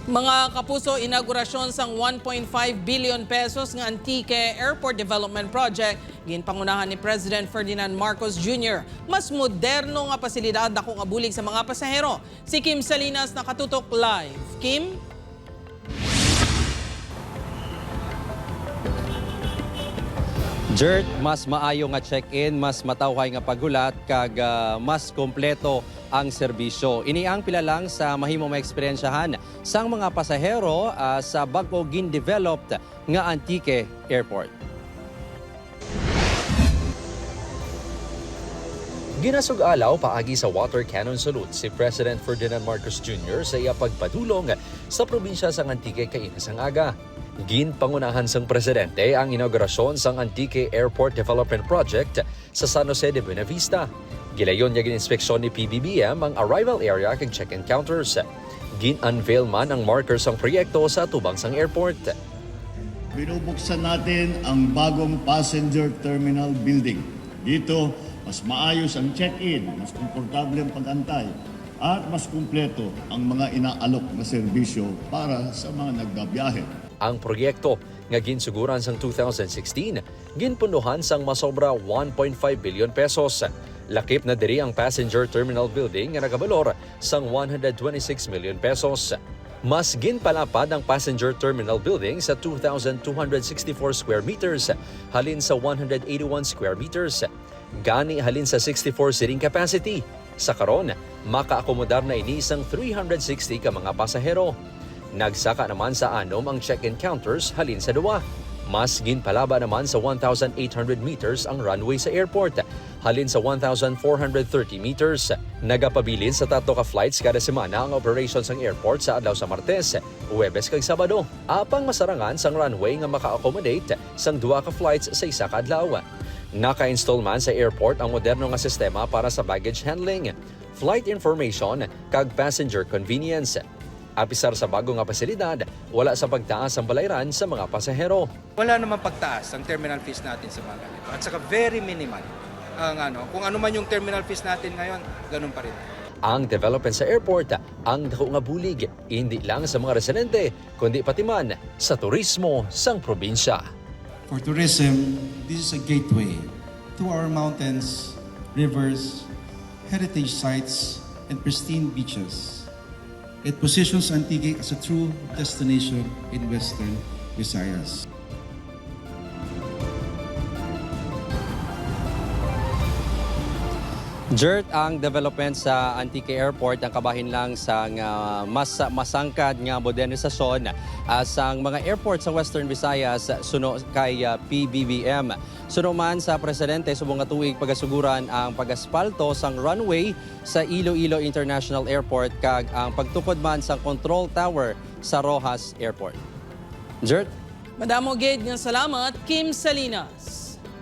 Mga kapuso, inaugurasyon sang 1.5 billion pesos ng Antique Airport Development Project ginpangunahan ni President Ferdinand Marcos Jr. Mas moderno nga pasilidad dako nga bulig sa mga pasahero. Si Kim Salinas nakatutok live. Kim? Jert, mas maayo nga check-in, mas matawhay nga paghulat, kag mas kompleto ang serbisyo. Ini ang pila lang sa mahimo maeksperiensyahan sang mga pasahero sa bago gin-developed nga Antique Airport. Ginasug-alaw paagi sa water cannon salute si President Ferdinand Marcos Jr. sa iya pagpadulong sa probinsya sang Antique kainisang aga. Ginpangunahan sang presidente ang inaugurasyon sang Antique Airport Development Project sa San Jose de Buenavista. Gilayon niya gininspeksyon ni PBBM ang arrival area kag check-in counters. Gin-unveil man ang markers ang proyekto sa tubang sang airport. Binubuksan natin ang bagong passenger terminal building. Dito, mas maayos ang check-in, mas komportable ang pag-antay, at mas kumpleto ang mga inaalok na serbisyo para sa mga nagbabiyahe. Ang proyekto nga ginsuguran sang 2016, ginpunduhan sang masobra 1.5 billion pesos. Lakip na diri ang passenger terminal building nga nagabalor sang 126 million pesos. Mas ginpalapad ang passenger terminal building sa 2,264 square meters halin sa 181 square meters. Gani halin sa 64 seating capacity. Sa karon, makaakomodar na ini sang 360 ka mga pasahero. Nagsaka naman sa anom ang check-in counters halin sa duwa. Mas ginpalaba naman sa 1,800 meters ang runway sa airport, halin sa 1,430 meters. Nagapabilin sa 3 ka flights kada semana ang operations ng airport sa adlaw sa Martes, Huwebes kag Sabado. Apang masarangan sang runway nga maka-accommodate sang 2 ka flights sa isa ka adlaw. Naka-install man sa airport ang moderno nga sistema para sa baggage handling, flight information kag passenger convenience. Apisar sa bago nga pasilidad, wala sa pagtaas ang balayran sa mga pasahero. Wala namang pagtaas ang terminal fees natin sa mga ganito. At saka very minimal. Kung ano man yung terminal fees natin ngayon, ganun pa rin. Ang development sa airport, ang dako nga bulig, hindi lang sa mga residente, kundi pati man sa turismo sang probinsya. For tourism, this is a gateway to our mountains, rivers, heritage sites, and pristine beaches. It positions Antique as a true destination in Western Visayas. Jert, ang development sa Antique Airport ang kabahin lang sa mas masangkad nga modernisasyon sang mga airport sa Western Visayas suno kay PBBM. Suno man sa presidente subong nga tuig pagasuguran ang pag-aspalto sang runway sa Iloilo International Airport kag ang pagtukod man sang control tower sa Rojas Airport. Jert? Madamo gid nga salamat, Kim Salinas.